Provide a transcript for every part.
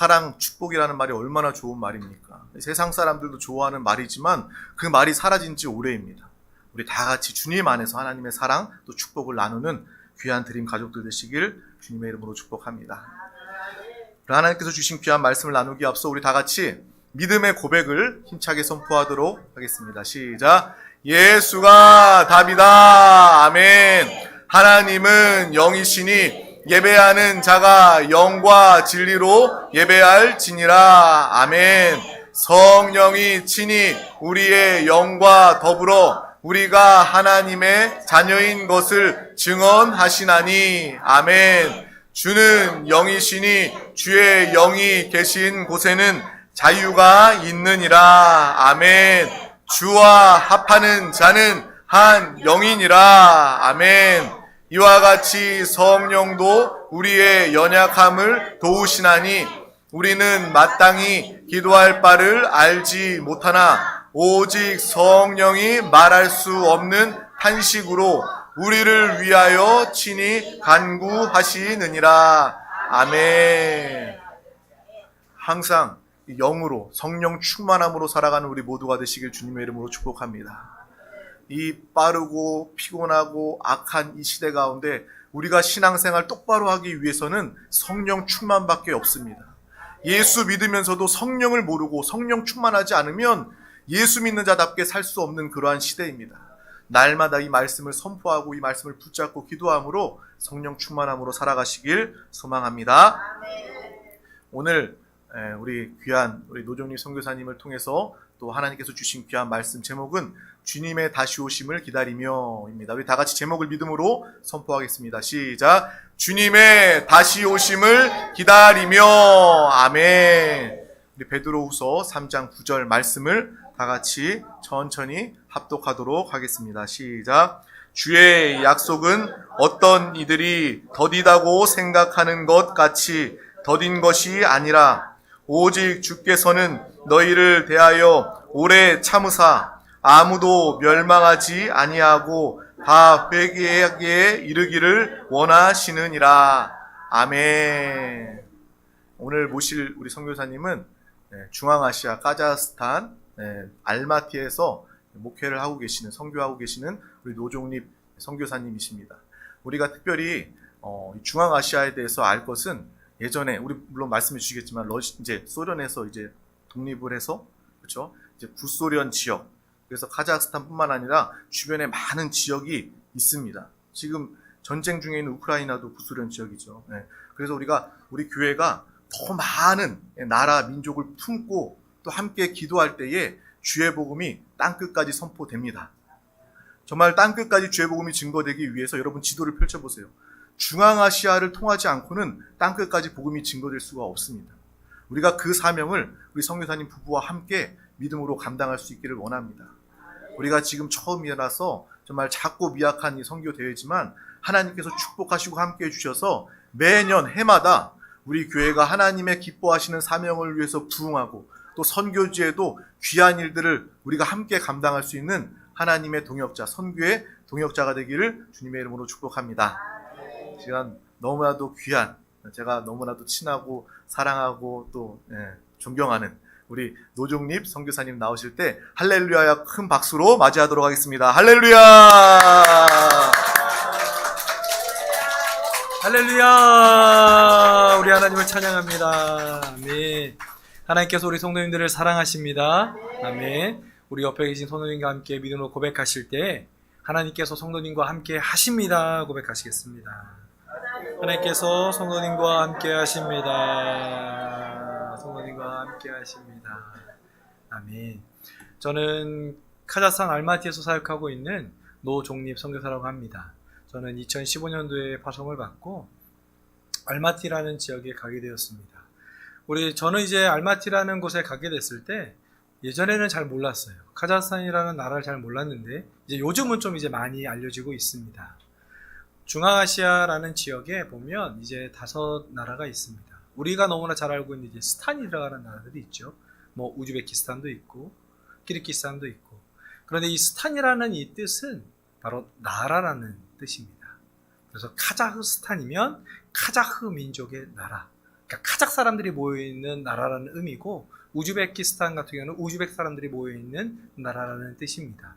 사랑, 축복이라는 말이 얼마나 좋은 말입니까? 세상 사람들도 좋아하는 말이지만 그 말이 사라진 지 오래입니다. 우리 다 같이 주님 안에서 하나님의 사랑 또 축복을 나누는 귀한 드림 가족들 되시길 주님의 이름으로 축복합니다. 하나님께서 주신 귀한 말씀을 나누기 앞서 우리 다 같이 믿음의 고백을 힘차게 선포하도록 하겠습니다. 시작. 예수가 답이다. 아멘. 하나님은 영이시니 예배하는 자가 영과 진리로 예배할지니라. 아멘. 성령이 친히 우리의 영과 더불어 우리가 하나님의 자녀인 것을 증언하시나니. 아멘. 주는 영이시니 주의 영이 계신 곳에는 자유가 있느니라. 아멘. 주와 합하는 자는 한 영이니라. 아멘. 이와 같이 성령도 우리의 연약함을 도우시나니 우리는 마땅히 기도할 바를 알지 못하나 오직 성령이 말할 수 없는 탄식으로 우리를 위하여 친히 간구하시느니라. 아멘. 항상 영으로 성령 충만함으로 살아가는 우리 모두가 되시길 주님의 이름으로 축복합니다. 이 빠르고 피곤하고 악한 이 시대 가운데 우리가 신앙생활 똑바로 하기 위해서는 성령 충만밖에 없습니다. 예수 믿으면서도 성령을 모르고 성령 충만하지 않으면 예수 믿는 자답게 살 수 없는 그러한 시대입니다. 날마다 이 말씀을 선포하고 이 말씀을 붙잡고 기도함으로 성령 충만함으로 살아가시길 소망합니다. 오늘 우리 귀한 우리 노종립 선교사님을 통해서 또 하나님께서 주신 귀한 말씀 제목은 주님의 다시 오심을 기다리며입니다. 우리 다 같이 제목을 믿음으로 선포하겠습니다. 시작. 주님의 다시 오심을 기다리며. 아멘. 우리 베드로후서 3장 9절 말씀을 다 같이 천천히 합독하도록 하겠습니다. 시작. 주의 약속은 어떤 이들이 더디다고 생각하는 것 같이 더딘 것이 아니라 오직 주께서는 너희를 대하여 오래 참으사 아무도 멸망하지 아니하고 다 회개하기에 이르기를 원하시느니라. 아멘. 오늘 모실 우리 선교사님은 중앙아시아 카자흐스탄 알마티에서 목회를 하고 계시는 선교하고 계시는 우리 노종립 선교사님이십니다. 우리가 특별히 중앙아시아에 대해서 알 것은 예전에 우리 물론 말씀해 주시겠지만 이제 소련에서 이제 독립을 해서 그렇죠? 이제 구소련 지역 그래서 카자흐스탄뿐만 아니라 주변에 많은 지역이 있습니다. 지금 전쟁 중에 있는 우크라이나도 구소련 지역이죠. 그래서 우리 교회가 더 많은 나라 민족을 품고 또 함께 기도할 때에 주의 복음이 땅끝까지 선포됩니다. 정말 땅끝까지 주의 복음이 증거되기 위해서 여러분 지도를 펼쳐보세요. 중앙아시아를 통하지 않고는 땅끝까지 복음이 증거될 수가 없습니다. 우리가 그 사명을 우리 선교사님 부부와 함께 믿음으로 감당할 수 있기를 원합니다. 우리가 지금 처음이라서 정말 작고 미약한 이 선교 대회지만 하나님께서 축복하시고 함께 해주셔서 매년 해마다 우리 교회가 하나님의 기뻐하시는 사명을 위해서 부응하고 또 선교지에도 귀한 일들을 우리가 함께 감당할 수 있는 하나님의 동역자, 선교의 동역자가 되기를 주님의 이름으로 축복합니다. 시간 너무나도 귀한, 제가 너무나도 친하고 사랑하고 또 존경하는 우리 노종립 선교사님 나오실 때 할렐루야야 큰 박수로 맞이하도록 하겠습니다. 할렐루야! 할렐루야! 우리 하나님을 찬양합니다. 아멘. 하나님께서 우리 성도님들을 사랑하십니다. 아멘. 우리 옆에 계신 성도님과 함께 믿음으로 고백하실 때 하나님께서 성도님과 함께 하십니다. 고백하시겠습니다. 하나님께서 성도님과 함께 하십니다. 성도님과 함께 하십니다. 아멘. 저는 카자흐스탄 알마티에서 사역하고 있는 노종립 선교사라고 합니다. 저는 2015년도에 파송을 받고 알마티라는 지역에 가게 되었습니다. 저는 이제 알마티라는 곳에 가게 됐을 때 예전에는 잘 몰랐어요. 카자흐스탄이라는 나라를 잘 몰랐는데 이제 요즘은 좀 이제 많이 알려지고 있습니다. 중앙아시아라는 지역에 보면 이제 5나라가 있습니다. 우리가 너무나 잘 알고 있는 이제 스탄이라는 나라들이 있죠. 뭐 우즈베키스탄도 있고 키르기스탄도 있고. 그런데 이 스탄이라는 이 뜻은 바로 나라라는 뜻입니다. 그래서 카자흐스탄이면 카자흐 민족의 나라, 그러니까 카자흐 사람들이 모여있는 나라라는 의미고, 우즈베키스탄 같은 경우는 우즈벡 사람들이 모여있는 나라라는 뜻입니다.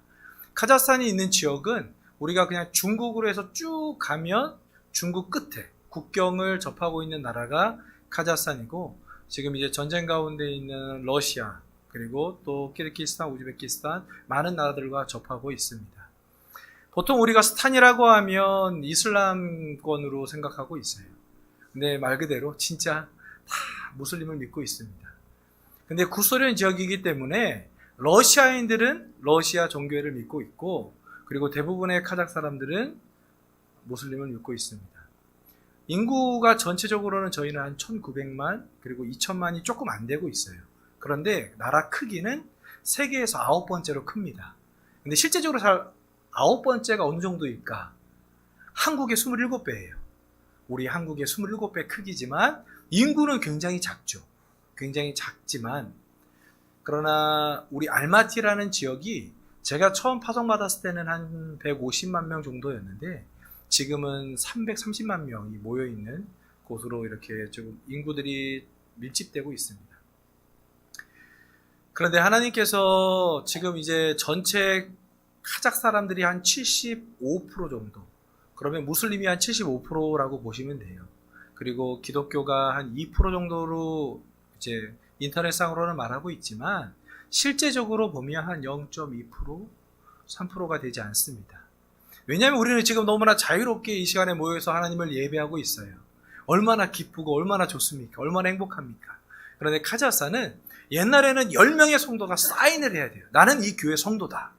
카자흐스탄이 있는 지역은 우리가 그냥 중국으로 해서 쭉 가면 중국 끝에 국경을 접하고 있는 나라가 카자흐스탄이고, 지금 이제 전쟁 가운데 있는 러시아, 그리고 또 키르기스탄, 우즈베키스탄 많은 나라들과 접하고 있습니다. 보통 우리가 스탄이라고 하면 이슬람권으로 생각하고 있어요. 근데 말 그대로 진짜 다 무슬림을 믿고 있습니다. 근데 구소련 지역이기 때문에 러시아인들은 러시아 종교를 믿고 있고, 그리고 대부분의 카자흐 사람들은 무슬림을 믿고 있습니다. 인구가 전체적으로는 저희는 한 1900만, 그리고 2000만이 조금 안 되고 있어요. 그런데 나라 크기는 세계에서 9번째로 큽니다. 근데 실제적으로 9번째가 어느 정도일까? 한국의 27배예요. 우리 한국의 27배 크기지만 인구는 굉장히 작죠. 굉장히 작지만, 그러나 우리 알마티라는 지역이 제가 처음 파송받았을 때는 한 150만 명 정도였는데, 지금은 330만 명이 모여있는 곳으로 이렇게 좀 인구들이 밀집되고 있습니다. 그런데 하나님께서 지금 이제 전체 카자흐 사람들이 한 75% 정도, 그러면 무슬림이 한 75%라고 보시면 돼요. 그리고 기독교가 한 2% 정도로 이제 인터넷상으로는 말하고 있지만, 실제적으로 보면 한 0.2%, 3%가 되지 않습니다. 왜냐하면 우리는 지금 너무나 자유롭게 이 시간에 모여서 하나님을 예배하고 있어요. 얼마나 기쁘고 얼마나 좋습니까? 얼마나 행복합니까? 그런데 카자흐스탄은 옛날에는 10명의 성도가 사인을 해야 돼요. 나는 이 교회 성도다.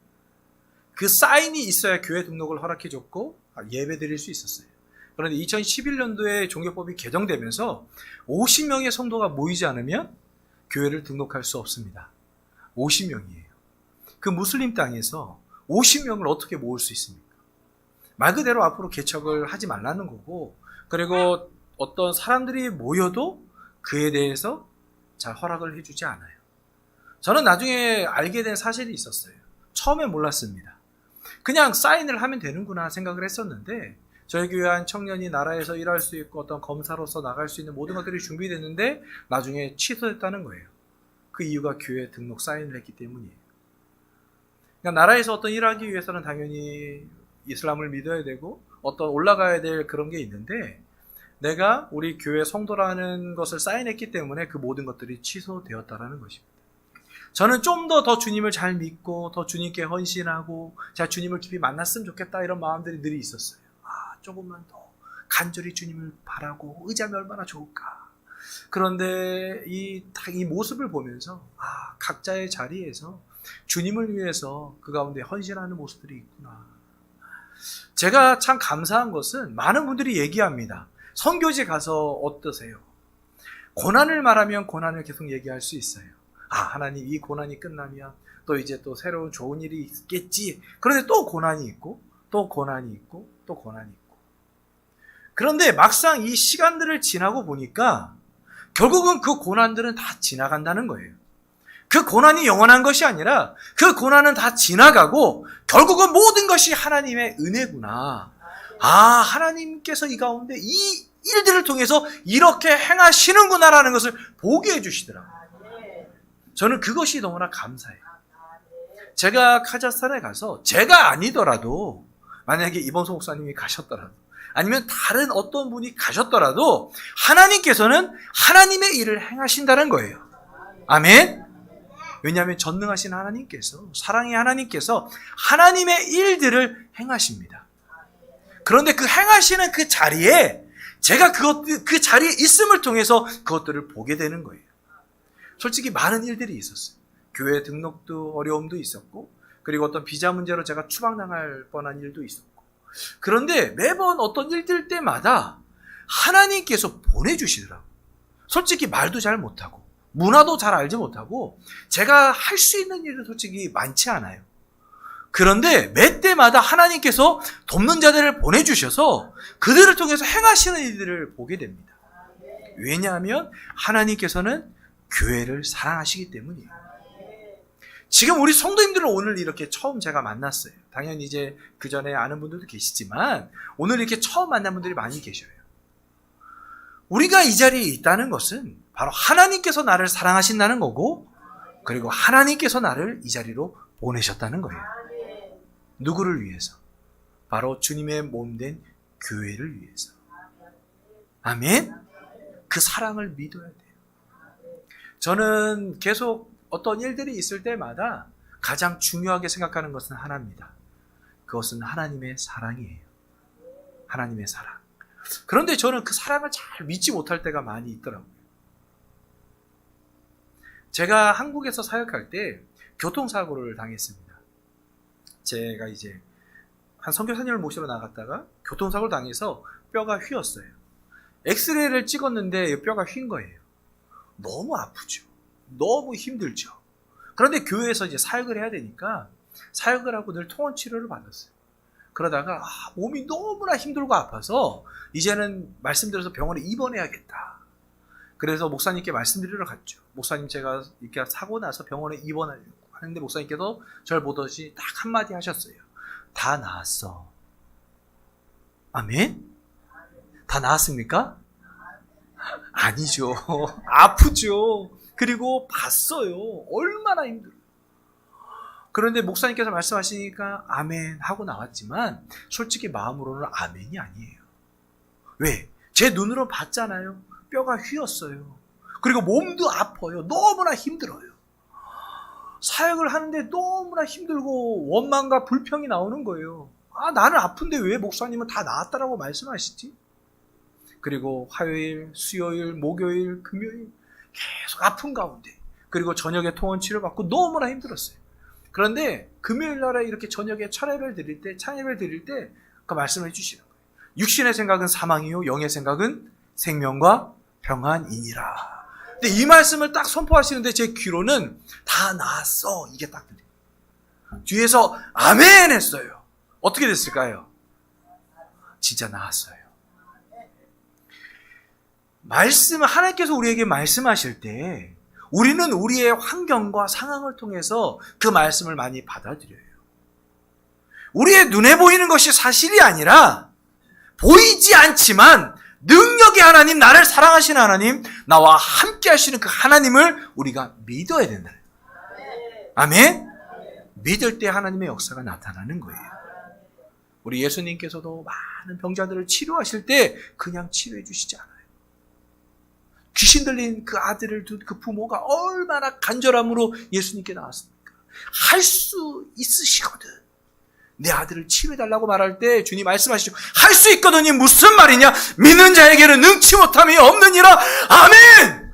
그 사인이 있어야 교회 등록을 허락해 줬고 예배 드릴 수 있었어요. 그런데 2011년도에 종교법이 개정되면서 50명의 성도가 모이지 않으면 교회를 등록할 수 없습니다. 50명이에요. 그 무슬림 땅에서 50명을 어떻게 모을 수 있습니까? 말 그대로 앞으로 개척을 하지 말라는 거고, 그리고 어떤 사람들이 모여도 그에 대해서 잘 허락을 해주지 않아요. 저는 나중에 알게 된 사실이 있었어요. 처음에 몰랐습니다. 그냥 사인을 하면 되는구나 생각을 했었는데, 저희 교회 한 청년이 나라에서 일할 수 있고 어떤 검사로서 나갈 수 있는 모든 것들이 준비됐는데 나중에 취소됐다는 거예요. 그 이유가 교회 등록 사인을 했기 때문이에요. 그러니까 나라에서 어떤 일하기 위해서는 당연히 이슬람을 믿어야 되고 어떤 올라가야 될 그런 게 있는데, 내가 우리 교회 성도라는 것을 사인했기 때문에 그 모든 것들이 취소되었다라는 것입니다. 저는 좀 더 주님을 잘 믿고 더 주님께 헌신하고 제가 주님을 깊이 만났으면 좋겠다, 이런 마음들이 늘 있었어요. 조금만 더 간절히 주님을 바라고 의지하면 얼마나 좋을까. 그런데 이 모습을 보면서 각자의 자리에서 주님을 위해서 그 가운데 헌신하는 모습들이 있구나. 제가 참 감사한 것은 많은 분들이 얘기합니다. 선교지 가서 어떠세요? 고난을 말하면 고난을 계속 얘기할 수 있어요. 하나님, 이 고난이 끝나면 또 이제 또 새로운 좋은 일이 있겠지. 그런데 또 고난이 있고 또 고난이 있고 또 고난이 있고. 그런데 막상 이 시간들을 지나고 보니까 결국은 그 고난들은 다 지나간다는 거예요. 그 고난이 영원한 것이 아니라 그 고난은 다 지나가고 결국은 모든 것이 하나님의 은혜구나. 하나님께서 이 가운데 이 일들을 통해서 이렇게 행하시는구나라는 것을 보게 해주시더라고요. 저는 그것이 너무나 감사해요. 제가 카자흐스탄에 가서 제가 아니더라도, 만약에 이범석 목사님이 가셨더라도 아니면 다른 어떤 분이 가셨더라도 하나님께서는 하나님의 일을 행하신다는 거예요. 아멘. 왜냐하면 전능하신 하나님께서, 사랑의 하나님께서 하나님의 일들을 행하십니다. 그런데 그 행하시는 그 자리에 제가 그 자리에 있음을 통해서 그것들을 보게 되는 거예요. 솔직히 많은 일들이 있었어요. 교회 등록도 어려움도 있었고, 그리고 어떤 비자 문제로 제가 추방당할 뻔한 일도 있었고. 그런데 매번 어떤 일들 때마다 하나님께서 보내주시더라고요. 솔직히 말도 잘 못하고 문화도 잘 알지 못하고 제가 할 수 있는 일은 솔직히 많지 않아요. 그런데 매 때마다 하나님께서 돕는 자들을 보내주셔서 그들을 통해서 행하시는 일들을 보게 됩니다. 왜냐하면 하나님께서는 교회를 사랑하시기 때문이에요. 지금 우리 성도님들은 오늘 이렇게 처음 제가 만났어요. 당연히 이제 그 전에 아는 분들도 계시지만 오늘 이렇게 처음 만난 분들이 많이 계셔요. 우리가 이 자리에 있다는 것은 바로 하나님께서 나를 사랑하신다는 거고, 그리고 하나님께서 나를 이 자리로 보내셨다는 거예요. 누구를 위해서? 바로 주님의 몸된 교회를 위해서. 아멘? 그 사랑을 믿어야 돼요. 저는 계속 어떤 일들이 있을 때마다 가장 중요하게 생각하는 것은 하나입니다. 그것은 하나님의 사랑이에요. 하나님의 사랑. 그런데 저는 그 사랑을 잘 믿지 못할 때가 많이 있더라고요. 제가 한국에서 사역할 때 교통사고를 당했습니다. 제가 이제 한 선교사님을 모시러 나갔다가 교통사고를 당해서 뼈가 휘었어요. 엑스레이를 찍었는데 뼈가 휜 거예요. 너무 아프죠. 너무 힘들죠. 그런데 교회에서 이제 사역을 해야 되니까 사역을 하고 늘 통원 치료를 받았어요. 그러다가 몸이 너무나 힘들고 아파서 이제는 말씀드려서 병원에 입원해야겠다. 그래서 목사님께 말씀드리러 갔죠. 목사님, 제가 이렇게 사고 나서 병원에 입원하려고 하는데 목사님께서 저를 보더니 딱 한마디 하셨어요. 다 나았어. 아멘? 다 나았습니까? 아니죠. 아프죠. 그리고 봤어요. 얼마나 힘들어요. 그런데 목사님께서 말씀하시니까 아멘 하고 나왔지만 솔직히 마음으로는 아멘이 아니에요. 왜? 제 눈으로 봤잖아요. 뼈가 휘었어요. 그리고 몸도 아파요. 너무나 힘들어요. 사역을 하는데 너무나 힘들고 원망과 불평이 나오는 거예요. 나는 아픈데 왜 목사님은 다 나았다라고 말씀하시지? 그리고 화요일, 수요일, 목요일, 금요일 계속 아픈 가운데, 그리고 저녁에 통원 치료받고 너무나 힘들었어요. 그런데 금요일 날에 이렇게 저녁에 찬예배를 드릴 때 그 말씀을 해주시는 거예요. 육신의 생각은 사망이요 영의 생각은 생명과 평안이니라. 근데 이 말씀을 딱 선포하시는데 제 귀로는 다 나았어, 이게 딱 들려요. 뒤에서 아멘 했어요. 어떻게 됐을까요? 진짜 나았어요. 하나님께서 우리에게 말씀하실 때 우리는 우리의 환경과 상황을 통해서 그 말씀을 많이 받아들여요. 우리의 눈에 보이는 것이 사실이 아니라 보이지 않지만 능력의 하나님, 나를 사랑하시는 하나님, 나와 함께 하시는 그 하나님을 우리가 믿어야 된다. 아멘? 믿을 때 하나님의 역사가 나타나는 거예요. 우리 예수님께서도 많은 병자들을 치료하실 때 그냥 치료해 주시지 않아요. 귀신 들린 그 아들을 둔 그 부모가 얼마나 간절함으로 예수님께 나왔습니까? 할 수 있으시거든. 내 아들을 치료해달라고 말할 때 주님 말씀하시죠. 할 수 있거든이 무슨 말이냐? 믿는 자에게는 능치 못함이 없느니라. 아멘!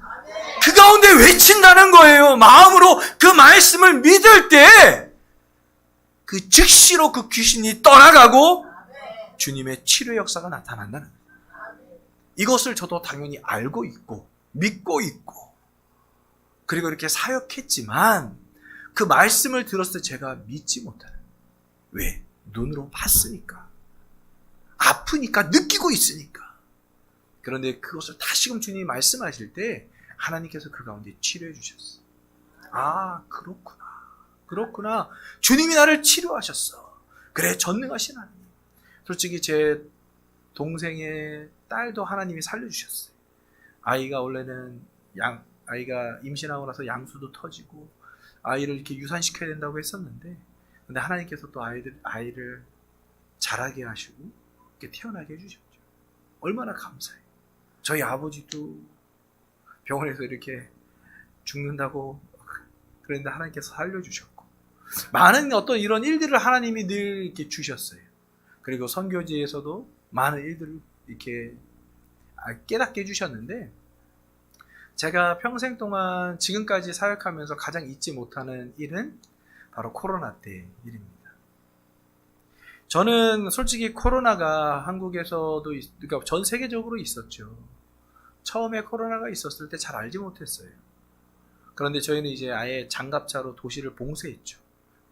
그 가운데 외친다는 거예요. 마음으로 그 말씀을 믿을 때 그 즉시로 그 귀신이 떠나가고 주님의 치료 역사가 나타난다는 거예요. 이것을 저도 당연히 알고 있고 믿고 있고 그리고 이렇게 사역했지만 그 말씀을 들었을 때 제가 믿지 못하는. 왜? 눈으로 봤으니까. 아프니까, 느끼고 있으니까. 그런데 그것을 다시금 주님이 말씀하실 때 하나님께서 그 가운데 치료해 주셨어. 그렇구나. 그렇구나. 주님이 나를 치료하셨어. 그래, 전능하신 하나님. 솔직히 제 동생의 딸도 하나님이 살려주셨어요. 아이가 원래는 아이가 임신하고 나서 양수도 터지고 아이를 이렇게 유산시켜야 된다고 했었는데, 근데 하나님께서 또 아이를 자라게 하시고 이렇게 태어나게 해주셨죠. 얼마나 감사해요. 저희 아버지도 병원에서 이렇게 죽는다고 그랬는데 하나님께서 살려주셨고, 많은 어떤 이런 일들을 하나님이 늘 이렇게 주셨어요. 그리고 선교지에서도 많은 일들을 이렇게 깨닫게 해주셨는데, 제가 평생 동안 지금까지 사역하면서 가장 잊지 못하는 일은 바로 코로나 때 일입니다. 저는 솔직히 코로나가 한국에서도, 그러니까 전 세계적으로 있었죠. 처음에 코로나가 있었을 때 잘 알지 못했어요. 그런데 저희는 이제 아예 장갑차로 도시를 봉쇄했죠.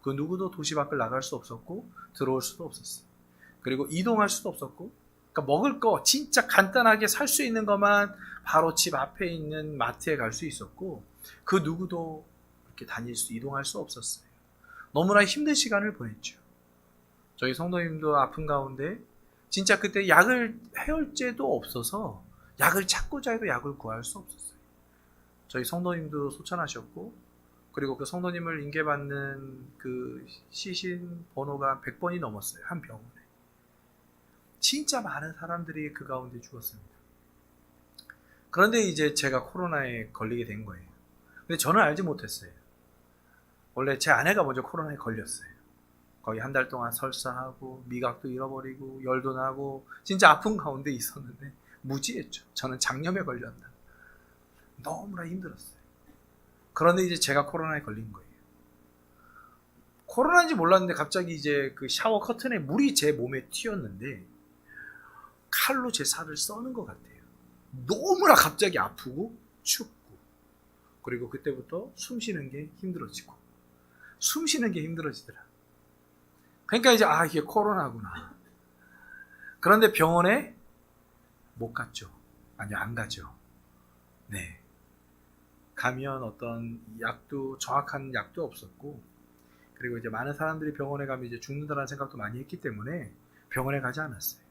그 누구도 도시 밖을 나갈 수 없었고 들어올 수도 없었어요. 그리고 이동할 수도 없었고, 그러니까 먹을 거 진짜 간단하게 살 수 있는 것만 바로 집 앞에 있는 마트에 갈 수 있었고, 그 누구도 이렇게 이동할 수 없었어요. 너무나 힘든 시간을 보냈죠. 저희 성도님도 아픈 가운데 진짜 그때 약을 해열제도 없어서 약을 찾고자 해도 약을 구할 수 없었어요. 저희 성도님도 소천하셨고, 그리고 그 성도님을 인계받는 그 시신 번호가 100번이 넘었어요. 한 병원에. 진짜 많은 사람들이 그 가운데 죽었습니다. 그런데 이제 제가 코로나에 걸리게 된 거예요. 근데 저는 알지 못했어요. 원래 제 아내가 먼저 코로나에 걸렸어요. 거의 한 달 동안 설사하고 미각도 잃어버리고 열도 나고 진짜 아픈 가운데 있었는데 무지했죠. 저는 장염에 걸렸나. 너무나 힘들었어요. 그런데 이제 제가 코로나에 걸린 거예요. 코로나인지 몰랐는데 갑자기 이제 그 샤워 커튼에 물이 제 몸에 튀었는데 칼로 제 살을 써는 것 같아요. 너무나 갑자기 아프고 춥고, 그리고 그때부터 숨 쉬는 게 힘들어지고, 숨 쉬는 게 힘들어지더라. 그러니까 이제 이게 코로나구나. 그런데 병원에 못 갔죠. 아니, 안 가죠. 네. 가면 어떤 약도, 정확한 약도 없었고, 그리고 이제 많은 사람들이 병원에 가면 이제 죽는다는 생각도 많이 했기 때문에 병원에 가지 않았어요.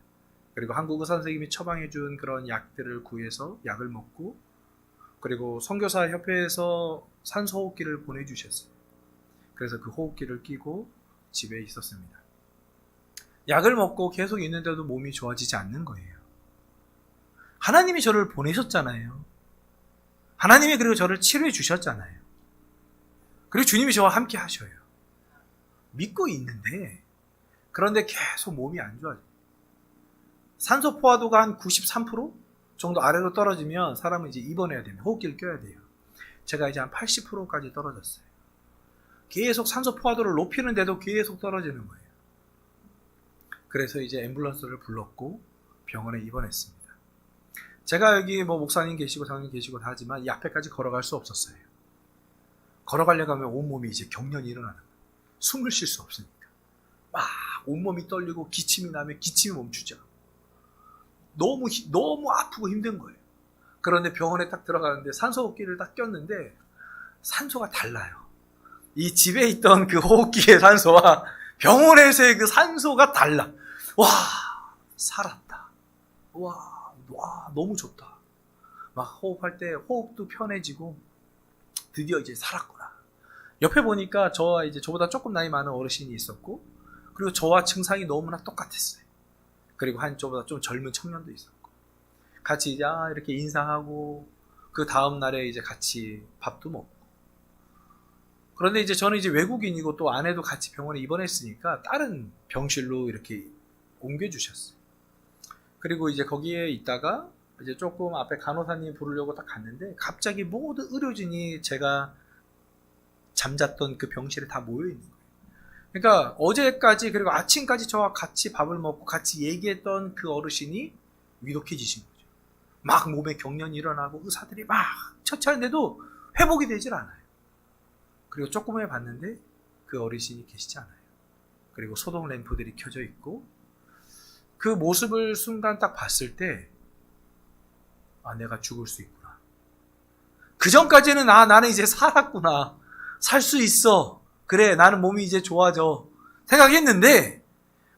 그리고 한국 의사 선생님이 처방해준 그런 약들을 구해서 약을 먹고, 그리고 선교사 협회에서 산소 호흡기를 보내주셨어요. 그래서 그 호흡기를 끼고 집에 있었습니다. 약을 먹고 계속 있는데도 몸이 좋아지지 않는 거예요. 하나님이 저를 보내셨잖아요. 하나님이 그리고 저를 치료해 주셨잖아요. 그리고 주님이 저와 함께 하셔요. 믿고 있는데, 그런데 계속 몸이 안 좋아져요. 산소 포화도가 한 93% 정도 아래로 떨어지면 사람은 이제 입원해야 됩니다. 호흡기를 껴야 돼요. 제가 이제 한 80%까지 떨어졌어요. 계속 산소 포화도를 높이는데도 계속 떨어지는 거예요. 그래서 이제 앰뷸런스를 불렀고 병원에 입원했습니다. 제가 여기 뭐 목사님 계시고 장로님 계시고 다 하지만 이 앞에까지 걸어갈 수 없었어요. 걸어가려고 하면 온몸이 이제 경련이 일어나는 거예요. 숨을 쉴 수 없으니까. 막 온몸이 떨리고 기침이 나면 기침이 멈추죠. 너무 아프고 힘든 거예요. 그런데 병원에 딱 들어가는데 산소호흡기를 딱 꼈는데 산소가 달라요. 이 집에 있던 그 호흡기의 산소와 병원에서의 그 산소가 달라. 와, 살았다. 와, 너무 좋다. 막 호흡할 때 호흡도 편해지고 드디어 이제 살았구나. 옆에 보니까 저보다 조금 나이 많은 어르신이 있었고, 그리고 저와 증상이 너무나 똑같았어요. 그리고 저보다 좀 젊은 청년도 있었고, 같이 이제 이렇게 인사하고, 그 다음 날에 이제 같이 밥도 먹고. 그런데 이제 저는 이제 외국인이고 또 아내도 같이 병원에 입원했으니까 다른 병실로 이렇게 옮겨주셨어요. 그리고 이제 거기에 있다가 이제 조금 앞에 간호사님 부르려고 딱 갔는데 갑자기 모든 의료진이 제가 잠잤던 그 병실에 다 모여 있는 거예요. 그러니까 어제까지 그리고 아침까지 저와 같이 밥을 먹고 같이 얘기했던 그 어르신이 위독해지신 거죠. 막 몸에 경련이 일어나고 의사들이 막 처치하는데도 회복이 되질 않아요. 그리고 조금 후에 봤는데 그 어르신이 계시지 않아요. 그리고 소독 램프들이 켜져 있고, 그 모습을 순간 딱 봤을 때 내가 죽을 수 있구나. 그 전까지는 나는 이제 살았구나. 살 수 있어. 그래, 나는 몸이 이제 좋아져. 생각했는데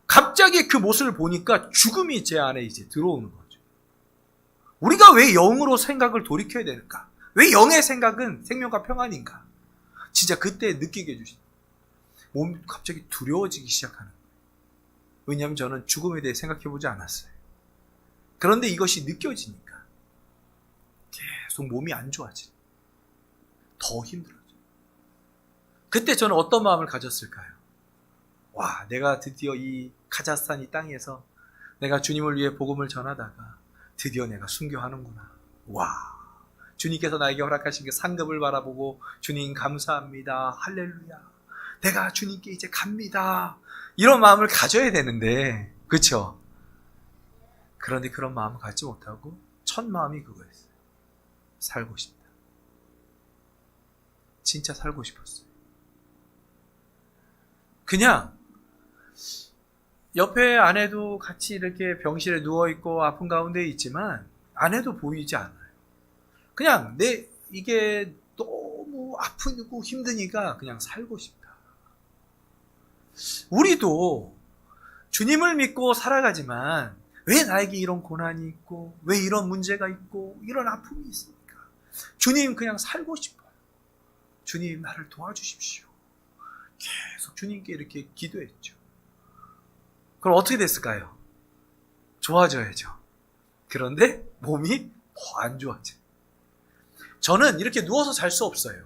갑자기 그 모습을 보니까 죽음이 제 안에 이제 들어오는 거죠. 우리가 왜 영으로 생각을 돌이켜야 되는가? 왜 영의 생각은 생명과 평안인가? 진짜 그때 느끼게 해주신다. 몸이 갑자기 두려워지기 시작하는 거예요. 왜냐하면 저는 죽음에 대해 생각해보지 않았어요. 그런데 이것이 느껴지니까 계속 몸이 안 좋아지는, 더 힘들어져. 그때 저는 어떤 마음을 가졌을까요? 와, 내가 드디어 이 카자흐스탄 이 땅에서 내가 주님을 위해 복음을 전하다가 드디어 내가 순교하는구나. 와, 주님께서 나에게 허락하신 그 상급을 바라보고 주님 감사합니다. 할렐루야. 내가 주님께 이제 갑니다. 이런 마음을 가져야 되는데, 그렇죠? 그런데 그런 마음을 갖지 못하고 첫 마음이 그거였어요. 살고 싶다. 진짜 살고 싶었어요. 그냥 옆에 아내도 같이 이렇게 병실에 누워있고 아픈 가운데 있지만 아내도 보이지 않아요. 그냥 이게 너무 아프고 힘드니까 그냥 살고 싶다. 우리도 주님을 믿고 살아가지만 왜 나에게 이런 고난이 있고 왜 이런 문제가 있고 이런 아픔이 있습니까? 주님 그냥 살고 싶어요. 주님 나를 도와주십시오. 계속 주님께 이렇게 기도했죠. 그럼 어떻게 됐을까요? 좋아져야죠. 그런데 몸이 더 안 좋아져요. 저는 이렇게 누워서 잘 수 없어요.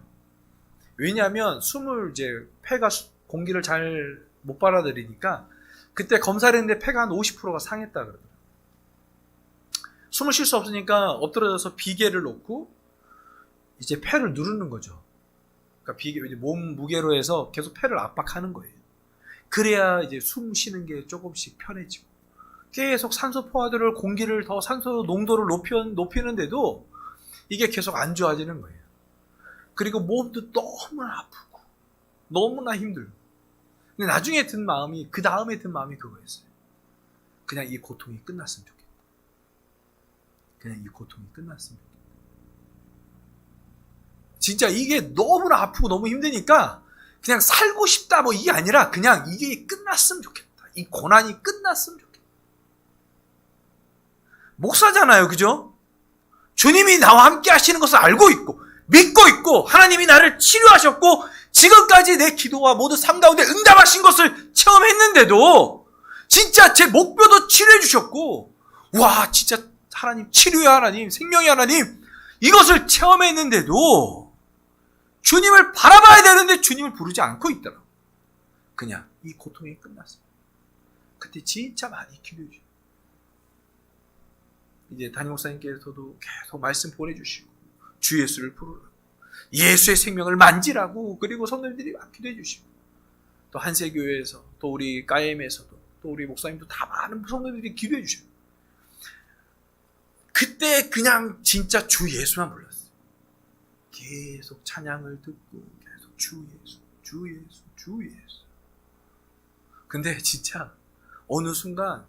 왜냐하면 숨을 이제 폐가 공기를 잘 못 빨아들이니까 그때 검사를 했는데 폐가 한 50%가 상했다 그러더라고요. 숨을 쉴 수 없으니까 엎드려져서 비계를 놓고 이제 폐를 누르는 거죠. 그러니까 비계, 몸 무게로 해서 계속 폐를 압박하는 거예요. 그래야 이제 숨 쉬는 게 조금씩 편해지고 계속 산소 포화도를 공기를 더 산소 농도를 높이는데도 이게 계속 안 좋아지는 거예요. 그리고 몸도 너무나 아프고 너무나 힘들고. 근데 나중에 든 마음이 그 다음에 든 마음이 그거였어요. 그냥 이 고통이 끝났으면 좋겠다. 그냥 이 고통이 끝났으면 좋겠다. 진짜 이게 너무나 아프고 너무 힘드니까 그냥 살고 싶다 뭐 이게 아니라 그냥 이게 끝났으면 좋겠다. 이 고난이 끝났으면 좋겠다. 목사잖아요. 그죠? 주님이 나와 함께 하시는 것을 알고 있고 믿고 있고 하나님이 나를 치료하셨고 지금까지 내 기도와 모두 삶 가운데 응답하신 것을 체험했는데도 진짜 제 목표도 치료해 주셨고 와 진짜 하나님 치료의 하나님 생명의 하나님 이것을 체험했는데도 주님을 바라봐야 되는데 주님을 부르지 않고 있더라. 그냥 이 고통이 끝났어요. 그때 진짜 많이 기도해 주셨어요. 이제 담임 목사님께서도 계속 말씀 보내주시고 주 예수를 부르라고 예수의 생명을 만지라고 그리고 성도님들이 막 기도해 주시고 또 한세교회에서 또 우리 까엠에서도 또 우리 목사님도 다 많은 성도님들이 기도해 주셔요. 그때 그냥 진짜 주 예수만 불렀어요. 계속 찬양을 듣고 계속 주 예수 주 예수 주 예수. 근데 진짜 어느 순간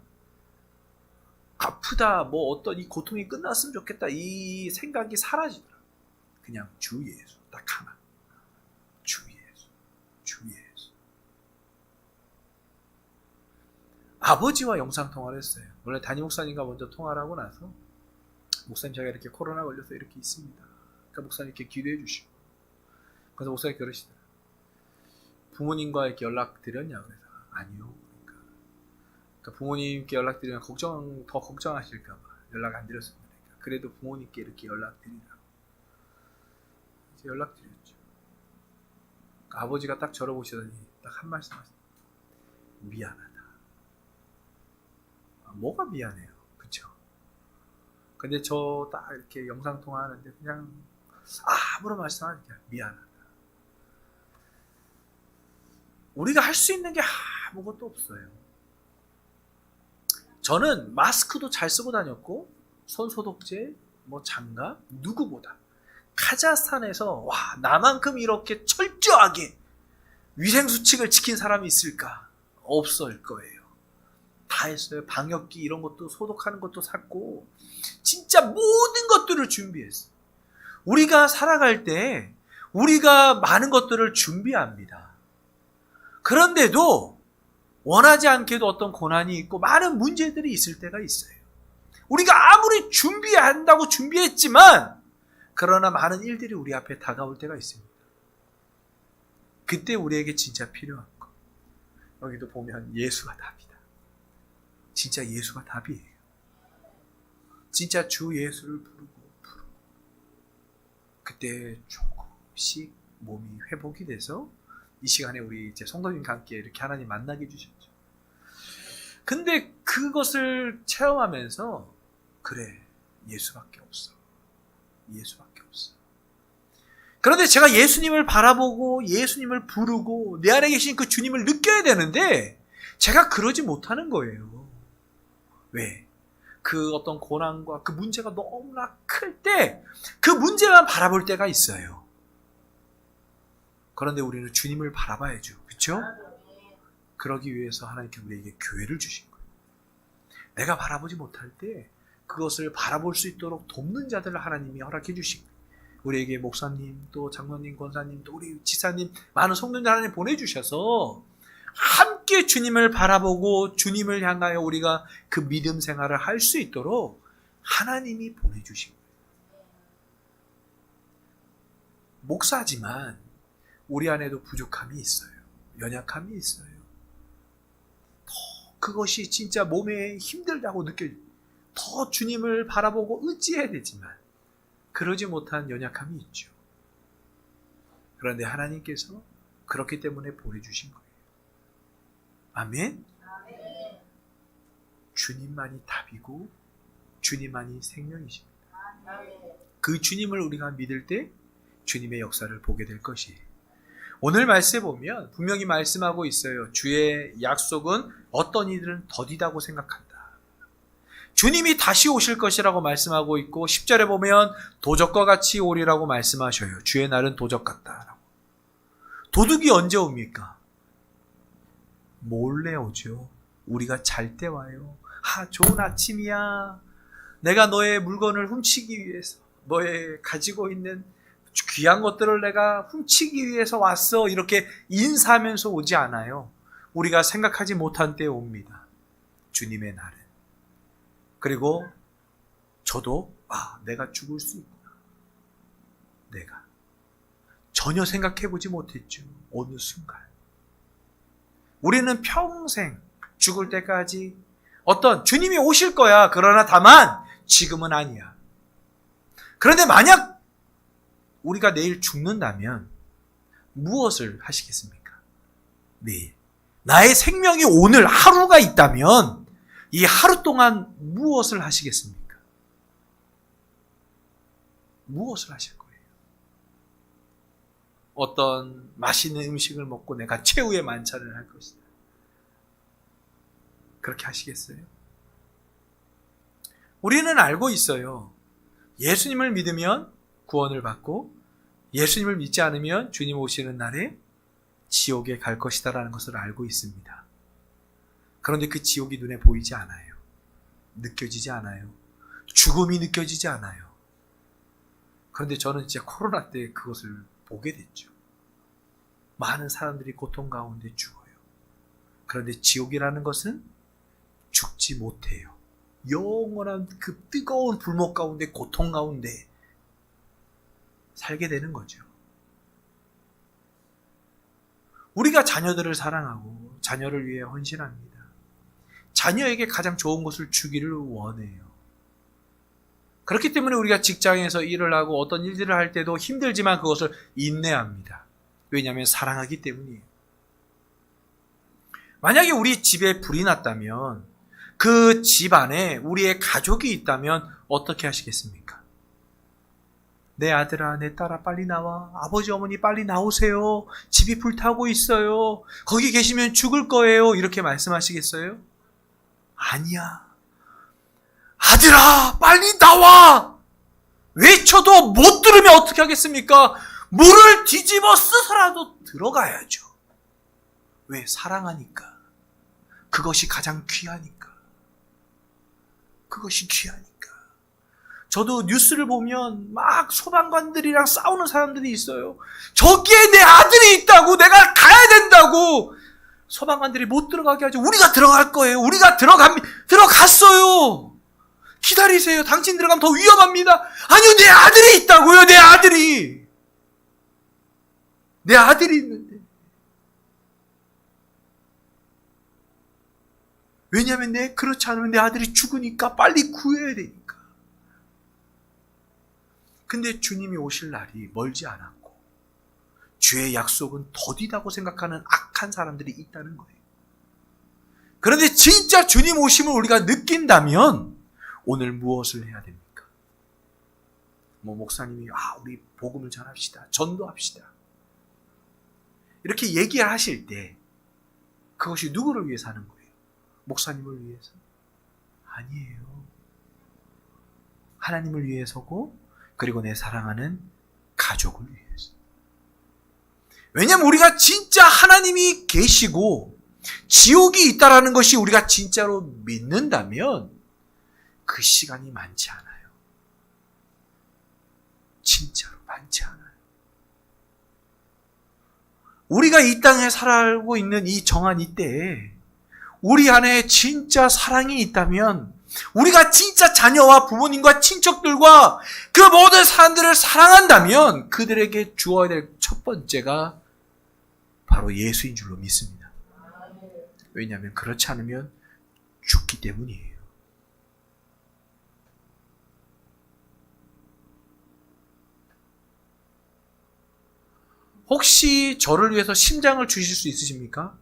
아프다 뭐 어떤 이 고통이 끝났으면 좋겠다 이 생각이 사라지더라. 그냥 주 예수 딱 하나. 주 예수 주 예수. 아버지와 영상통화를 했어요. 원래 담임 목사님과 먼저 통화를 하고 나서 목사님 제가 이렇게 코로나 걸려서 이렇게 있습니다. 그러니까 목사님 이렇게 기도해 주시고 그래서 목사님 그러시더라고요. 부모님과 이렇게 연락드렸냐 그래서 아니요. 그러니까 부모님께 연락드리면 더 걱정하실까봐 연락 안 드렸습니다. 그러니까 그래도 부모님께 이렇게 연락드리라고 이제 연락드렸죠. 그러니까 아버지가 딱 저를 보시더니 딱 한 말씀 하셨어요. 미안하다. 뭐가 미안해요? 그쵸? 근데 저 딱 이렇게 영상통화하는데 그냥 아무런 말씀 안 하니까 미안하다. 우리가 할 수 있는 게 아무것도 없어요. 저는 마스크도 잘 쓰고 다녔고 손소독제, 뭐 장갑 누구보다 카자흐스탄에서 와 나만큼 이렇게 철저하게 위생수칙을 지킨 사람이 있을까? 없을 거예요. 다 했어요. 방역기 이런 것도 소독하는 것도 샀고 진짜 모든 것들을 준비했어요. 우리가 살아갈 때 우리가 많은 것들을 준비합니다. 그런데도 원하지 않게도 어떤 고난이 있고 많은 문제들이 있을 때가 있어요. 우리가 아무리 준비한다고 준비했지만 그러나 많은 일들이 우리 앞에 다가올 때가 있습니다. 그때 우리에게 진짜 필요한 거. 여기도 보면 예수가 답이다. 진짜 예수가 답이에요. 진짜 주 예수를 부르고 그때 조금씩 몸이 회복이 돼서 이 시간에 우리 이제 성도님과 함께 이렇게 하나님 만나게 해주셨죠. 근데 그것을 체험하면서 그래 예수밖에 없어. 예수밖에 없어. 그런데 제가 예수님을 바라보고 예수님을 부르고 내 안에 계신 그 주님을 느껴야 되는데 제가 그러지 못하는 거예요. 왜? 그 어떤 고난과 그 문제가 너무나 클 때 그 문제만 바라볼 때가 있어요. 그런데 우리는 주님을 바라봐야죠. 그렇죠? 그러기 위해서 하나님께 우리에게 교회를 주신 거예요. 내가 바라보지 못할 때 그것을 바라볼 수 있도록 돕는 자들을 하나님이 허락해 주신 거예요. 우리에게 목사님, 또 장로님, 권사님, 또 우리 지사님 많은 성도들 하나님 보내주셔서 함께 주님을 바라보고 주님을 향하여 우리가 그 믿음 생활을 할 수 있도록 하나님이 보내주신 거예요. 목사지만 우리 안에도 부족함이 있어요. 연약함이 있어요. 그것이 진짜 몸에 힘들다고 느껴져요. 더 주님을 바라보고 의지해야 되지만 그러지 못한 연약함이 있죠. 그런데 하나님께서 그렇기 때문에 보내주신 거예요. 아멘? 주님만이 답이고 주님만이 생명이십니다. 그 주님을 우리가 믿을 때 주님의 역사를 보게 될 것이에요. 오늘 말씀에 보면 분명히 말씀하고 있어요. 주의 약속은 어떤 이들은 더디다고 생각한다. 주님이 다시 오실 것이라고 말씀하고 있고 10절에 보면 도적과 같이 오리라고 말씀하셔요. 주의 날은 도적 같다라고. 도둑이 언제 옵니까? 몰래 오죠. 우리가 잘 때 와요. 좋은 아침이야. 내가 너의 물건을 훔치기 위해서 너의 가지고 있는 귀한 것들을 내가 훔치기 위해서 왔어. 이렇게 인사하면서 오지 않아요. 우리가 생각하지 못한 때에 옵니다. 주님의 날은. 그리고 저도 내가 죽을 수 있구나. 내가 전혀 생각해보지 못했죠. 어느 순간. 우리는 평생 죽을 때까지 어떤 주님이 오실 거야. 그러나 다만 지금은 아니야. 그런데 만약 우리가 내일 죽는다면 무엇을 하시겠습니까? 내일. 나의 생명이 오늘 하루가 있다면 이 하루 동안 무엇을 하시겠습니까? 무엇을 하실 거예요? 어떤 맛있는 음식을 먹고 내가 최후의 만찬을 할 것이다. 그렇게 하시겠어요? 우리는 알고 있어요. 예수님을 믿으면 구원을 받고 예수님을 믿지 않으면 주님 오시는 날에 지옥에 갈 것이다라는 것을 알고 있습니다. 그런데 그 지옥이 눈에 보이지 않아요. 느껴지지 않아요. 죽음이 느껴지지 않아요. 그런데 저는 진짜 코로나 때 그것을 보게 됐죠. 많은 사람들이 고통 가운데 죽어요. 그런데 지옥이라는 것은 죽지 못해요. 영원한 그 뜨거운 불목 가운데 고통 가운데 살게 되는 거죠. 우리가 자녀들을 사랑하고 자녀를 위해 헌신합니다. 자녀에게 가장 좋은 것을 주기를 원해요. 그렇기 때문에 우리가 직장에서 일을 하고 어떤 일들을 할 때도 힘들지만 그것을 인내합니다. 왜냐하면 사랑하기 때문이에요. 만약에 우리 집에 불이 났다면 그 집 안에 우리의 가족이 있다면 어떻게 하시겠습니까? 내 아들아, 내 딸아, 빨리 나와. 아버지, 어머니 빨리 나오세요. 집이 불타고 있어요. 거기 계시면 죽을 거예요. 이렇게 말씀하시겠어요? 아니야. 아들아, 빨리 나와! 외쳐도 못 들으면 어떻게 하겠습니까? 물을 뒤집어 쓰서라도 들어가야죠. 왜? 사랑하니까. 그것이 가장 귀하니까. 그것이 귀하니까. 저도 뉴스를 보면 막 소방관들이랑 싸우는 사람들이 있어요. 저기에 내 아들이 있다고, 내가 가야 된다고. 소방관들이 못 들어가게 하죠. 우리가 들어갈 거예요. 우리가 들어갔어요. 기다리세요. 당신 들어가면 더 위험합니다. 아니요, 내 아들이 있다고요. 내 아들이. 내 아들이 있는데. 왜냐하면 그렇지 않으면 내 아들이 죽으니까 빨리 구해야 되니까. 근데 주님이 오실 날이 멀지 않았고 주의 약속은 더디다고 생각하는 악한 사람들이 있다는 거예요. 그런데 진짜 주님 오심을 우리가 느낀다면 오늘 무엇을 해야 됩니까? 목사님이 우리 복음을 전합시다. 전도합시다. 이렇게 얘기를 하실 때 그것이 누구를 위해서 하는 거예요? 목사님을 위해서? 아니에요. 하나님을 위해서고 그리고 내 사랑하는 가족을 위해서. 왜냐하면 우리가 진짜 하나님이 계시고 지옥이 있다라는 것이 우리가 진짜로 믿는다면 그 시간이 많지 않아요. 진짜로 많지 않아요. 우리가 이 땅에 살고 있는 이 정한 이때에 우리 안에 진짜 사랑이 있다면, 우리가 진짜 자녀와 부모님과 친척들과 그 모든 사람들을 사랑한다면 그들에게 주어야 될 첫 번째가 바로 예수인 줄로 믿습니다. 왜냐하면 그렇지 않으면 죽기 때문이에요. 혹시 저를 위해서 심장을 주실 수 있으십니까?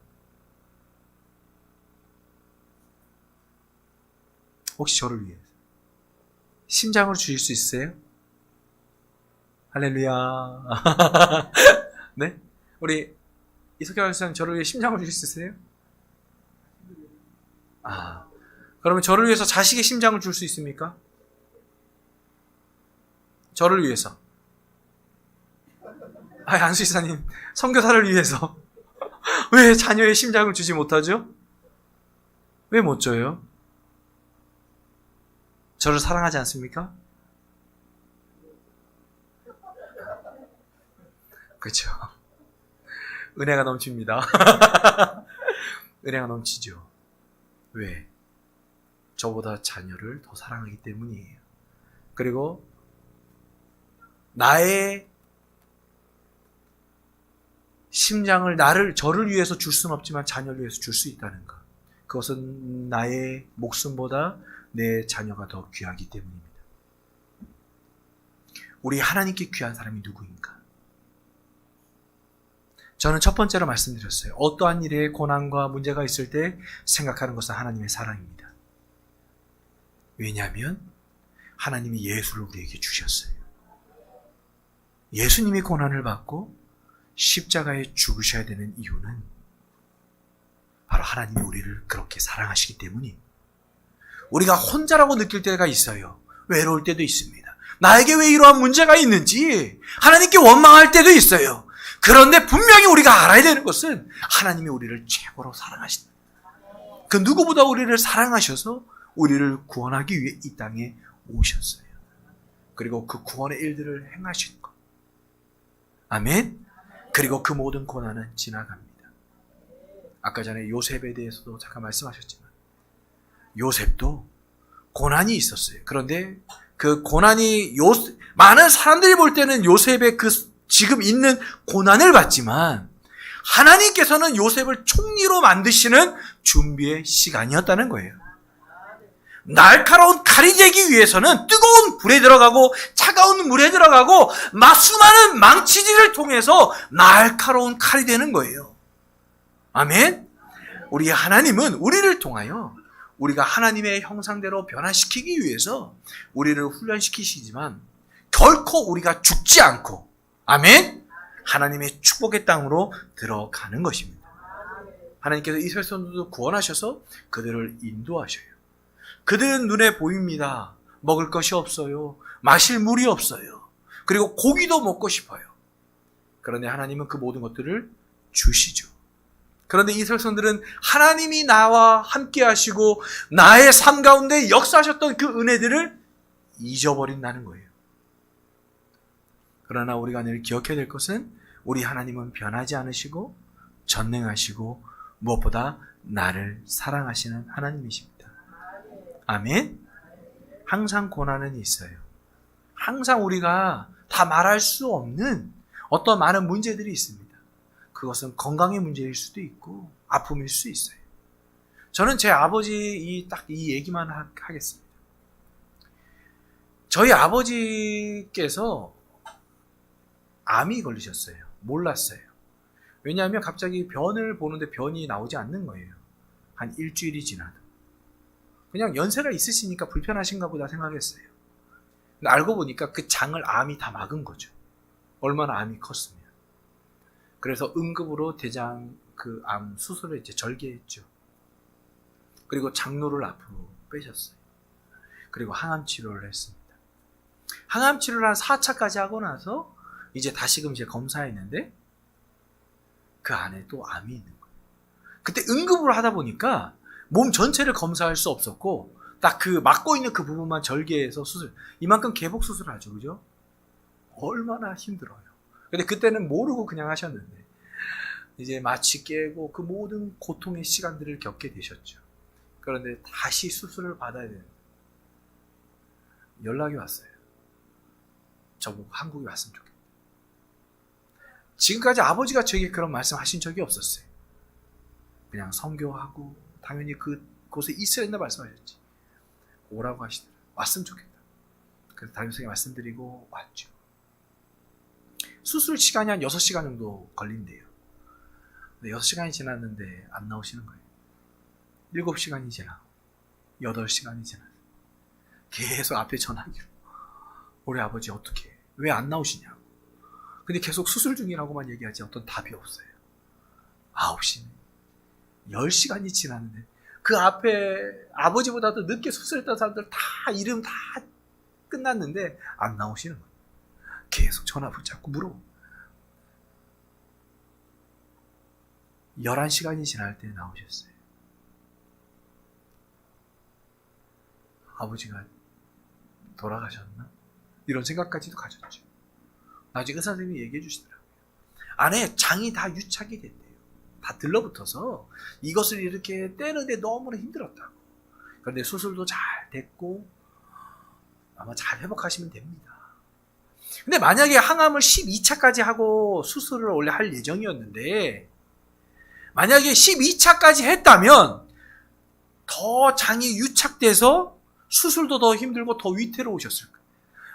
혹시 저를 위해서 심장을 주실 수 있어요? 할렐루야. 네? 우리 이석경 목사님 저를 위해 심장을 주실 수 있으세요? 그러면 저를 위해서 자식의 심장을 줄 수 있습니까? 저를 위해서. 안수 이사님, 선교사를 위해서 왜 자녀의 심장을 주지 못하죠? 왜 못 줘요? 저를 사랑하지 않습니까? 그렇죠. 은혜가 넘칩니다. 은혜가 넘치죠. 왜? 저보다 자녀를 더 사랑하기 때문이에요. 그리고 나의 심장을 저를 위해서 줄 수는 없지만 자녀를 위해서 줄 수 있다는 것. 그것은 나의 목숨보다 내 자녀가 더 귀하기 때문입니다. 우리 하나님께 귀한 사람이 누구인가? 저는 첫 번째로 말씀드렸어요. 어떠한 일에 고난과 문제가 있을 때 생각하는 것은 하나님의 사랑입니다. 왜냐하면 하나님이 예수를 우리에게 주셨어요. 예수님이 고난을 받고 십자가에 죽으셔야 되는 이유는 바로 하나님이 우리를 그렇게 사랑하시기 때문이에요. 우리가 혼자라고 느낄 때가 있어요. 외로울 때도 있습니다. 나에게 왜 이러한 문제가 있는지 하나님께 원망할 때도 있어요. 그런데 분명히 우리가 알아야 되는 것은 하나님이 우리를 최고로 사랑하신다. 그 누구보다 우리를 사랑하셔서 우리를 구원하기 위해 이 땅에 오셨어요. 그리고 그 구원의 일들을 행하신 것. 아멘. 그리고 그 모든 고난은 지나갑니다. 아까 전에 요셉에 대해서도 잠깐 말씀하셨지만 요셉도 고난이 있었어요. 그런데 그 고난이 많은 사람들이 볼 때는 요셉의 그 지금 있는 고난을 봤지만 하나님께서는 요셉을 총리로 만드시는 준비의 시간이었다는 거예요. 날카로운 칼이 되기 위해서는 뜨거운 불에 들어가고 차가운 물에 들어가고 수많은 망치질을 통해서 날카로운 칼이 되는 거예요. 아멘. 우리 하나님은 우리를 통하여 우리가 하나님의 형상대로 변화시키기 위해서 우리를 훈련시키시지만 결코 우리가 죽지 않고, 아멘, 하나님의 축복의 땅으로 들어가는 것입니다. 하나님께서 이스라엘 선수도 구원하셔서 그들을 인도하셔요. 그들은 눈에 보입니다. 먹을 것이 없어요. 마실 물이 없어요. 그리고 고기도 먹고 싶어요. 그런데 하나님은 그 모든 것들을 주시죠. 그런데 이스라엘 선들은 하나님이 나와 함께 하시고 나의 삶 가운데 역사하셨던 그 은혜들을 잊어버린다는 거예요. 그러나 우리가 늘 기억해야 될 것은 우리 하나님은 변하지 않으시고 전능하시고 무엇보다 나를 사랑하시는 하나님이십니다. 아멘. 항상 고난은 있어요. 항상 우리가 다 말할 수 없는 어떤 많은 문제들이 있습니다. 그것은 건강의 문제일 수도 있고 아픔일 수 있어요. 저는 제 아버지 딱 이 얘기만 하겠습니다. 저희 아버지께서 암이 걸리셨어요. 몰랐어요. 왜냐하면 갑자기 변을 보는데 변이 나오지 않는 거예요. 한 일주일이 지나도. 그냥 연세가 있으시니까 불편하신가 보다 생각했어요. 근데 알고 보니까 그 장을 암이 다 막은 거죠. 얼마나 암이 컸으면. 그래서 응급으로 대장 그 암 수술을 이제 절개했죠. 그리고 장로를 앞으로 빼셨어요. 그리고 항암 치료를 했습니다. 항암 치료를 한 4차까지 하고 나서 이제 다시금 이제 검사했는데 그 안에 또 암이 있는 거예요. 그때 응급으로 하다 보니까 몸 전체를 검사할 수 없었고 딱 그 막고 있는 그 부분만 절개해서 수술. 이만큼 개복 수술하죠, 그죠? 얼마나 힘들어요. 근데 그때는 모르고 그냥 하셨는데 이제 마취 깨고 그 모든 고통의 시간들을 겪게 되셨죠. 그런데 다시 수술을 받아야 되는 연락이 왔어요. 저보고 한국에 왔으면 좋겠다. 지금까지 아버지가 저에게 그런 말씀하신 적이 없었어요. 그냥 선교하고 당연히 그곳에 있어야 된다 말씀하셨지. 오라고 하시더라고요. 왔으면 좋겠다. 그래서 담임선생님께 말씀드리고 왔죠. 수술 시간이 한 6시간 정도 걸린대요. 근데 6시간이 지났는데 안 나오시는 거예요. 7시간이 지나고 8시간이 지나고 계속 앞에 전화기로 우리 아버지 어떻게 해? 왜 안 나오시냐고. 근데 계속 수술 중이라고만 얘기하지 어떤 답이 없어요. 9시네. 10시간이 지났는데 그 앞에 아버지보다도 늦게 수술했던 사람들 다 이름 다 끝났는데 안 나오시는 거예요. 계속 전화 붙잡고 물어보. 11시간이 지날 때 나오셨어요. 아버지가 돌아가셨나? 이런 생각까지도 가졌죠. 나중에 의사 선생님이 얘기해 주시더라고요. 안에 장이 다 유착이 됐대요. 다 들러붙어서 이것을 이렇게 떼는데 너무나 힘들었다고. 그런데 수술도 잘 됐고 아마 잘 회복하시면 됩니다. 근데 만약에 항암을 12차까지 하고 수술을 원래 할 예정이었는데 만약에 12차까지 했다면 더 장이 유착돼서 수술도 더 힘들고 더 위태로우셨을 거예요.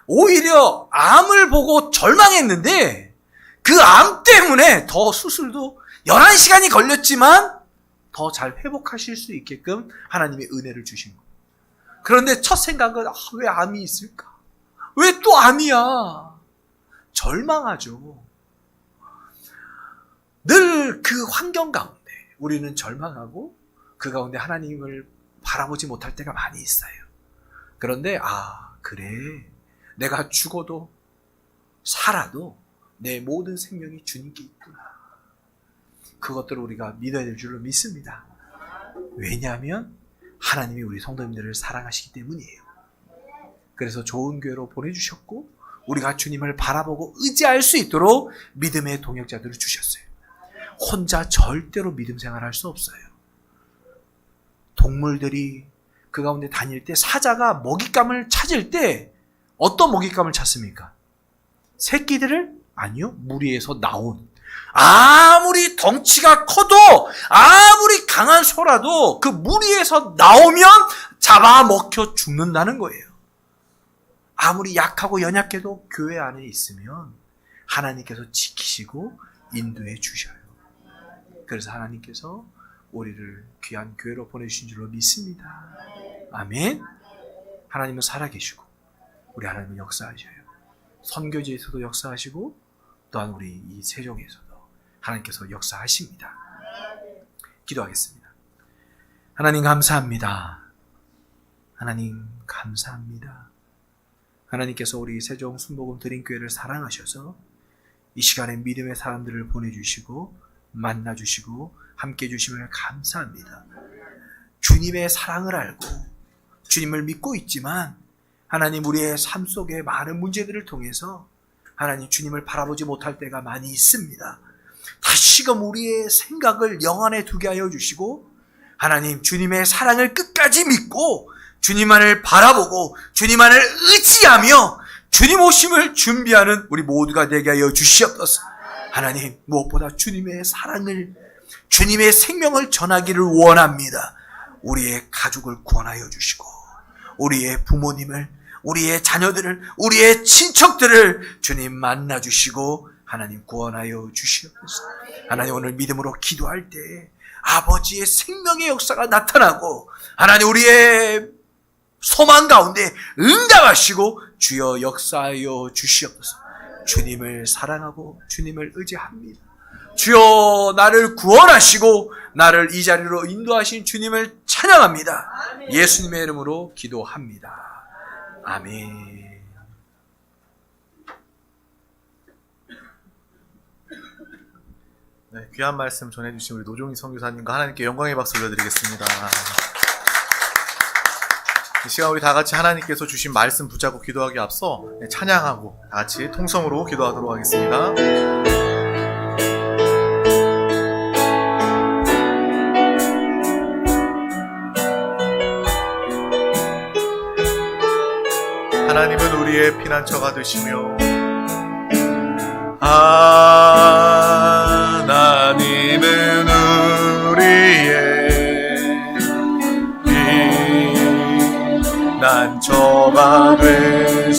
오히려 암을 보고 절망했는데 그 암 때문에 더 수술도 11시간이 걸렸지만 더 잘 회복하실 수 있게끔 하나님의 은혜를 주신 거예요. 그런데 첫 생각은 왜 암이 있을까? 왜 또 암이야? 절망하죠. 늘 그 환경 가운데 우리는 절망하고 그 가운데 하나님을 바라보지 못할 때가 많이 있어요. 그런데 그래. 내가 죽어도 살아도 내 모든 생명이 주님께 있구나. 그것들을 우리가 믿어야 될 줄로 믿습니다. 왜냐하면 하나님이 우리 성도님들을 사랑하시기 때문이에요. 그래서 좋은 교회로 보내주셨고 우리가 주님을 바라보고 의지할 수 있도록 믿음의 동역자들을 주셨어요. 혼자 절대로 믿음 생활할 수 없어요. 동물들이 그 가운데 다닐 때 사자가 먹잇감을 찾을 때 어떤 먹잇감을 찾습니까? 새끼들을? 아니요. 무리에서 나온. 아무리 덩치가 커도 아무리 강한 소라도 그 무리에서 나오면 잡아먹혀 죽는다는 거예요. 아무리 약하고 연약해도 교회 안에 있으면 하나님께서 지키시고 인도해 주셔요. 그래서 하나님께서 우리를 귀한 교회로 보내주신 줄로 믿습니다. 아멘. 하나님은 살아계시고 우리 하나님은 역사하셔요. 선교지에서도 역사하시고 또한 우리 이 세종에서도 하나님께서 역사하십니다. 기도하겠습니다. 하나님 감사합니다. 하나님 감사합니다. 하나님께서 우리 세종 순복음 드림교회를 사랑하셔서 이 시간에 믿음의 사람들을 보내주시고 만나주시고 함께 해주심을 감사합니다. 주님의 사랑을 알고 주님을 믿고 있지만 하나님 우리의 삶 속에 많은 문제들을 통해서 하나님 주님을 바라보지 못할 때가 많이 있습니다. 다시금 우리의 생각을 영안에 두게 하여 주시고 하나님 주님의 사랑을 끝까지 믿고 주님만을 바라보고 주님만을 의지하며 주님 오심을 준비하는 우리 모두가 되게 하여 주시옵소서. 하나님 무엇보다 주님의 사랑을 주님의 생명을 전하기를 원합니다. 우리의 가족을 구원하여 주시고 우리의 부모님을 우리의 자녀들을 우리의 친척들을 주님 만나 주시고 하나님 구원하여 주시옵소서. 하나님 오늘 믿음으로 기도할 때 아버지의 생명의 역사가 나타나고 하나님 우리의 소망 가운데 응답하시고 주여 역사하여 주시옵소서. 주님을 사랑하고 주님을 의지합니다. 주여 나를 구원하시고 나를 이 자리로 인도하신 주님을 찬양합니다. 예수님의 이름으로 기도합니다. 아멘. 네, 귀한 말씀 전해주신 우리 노종희 선교사님과 하나님께 영광의 박수 올려드리겠습니다. 이 시간 우리 다 같이 하나님께서 주신 말씀 붙잡고 기도하기 앞서 찬양하고 다 같이 통성으로 기도하도록 하겠습니다. 우리의 피난처가 되시며 하나님은 우리의 피난처가 되시며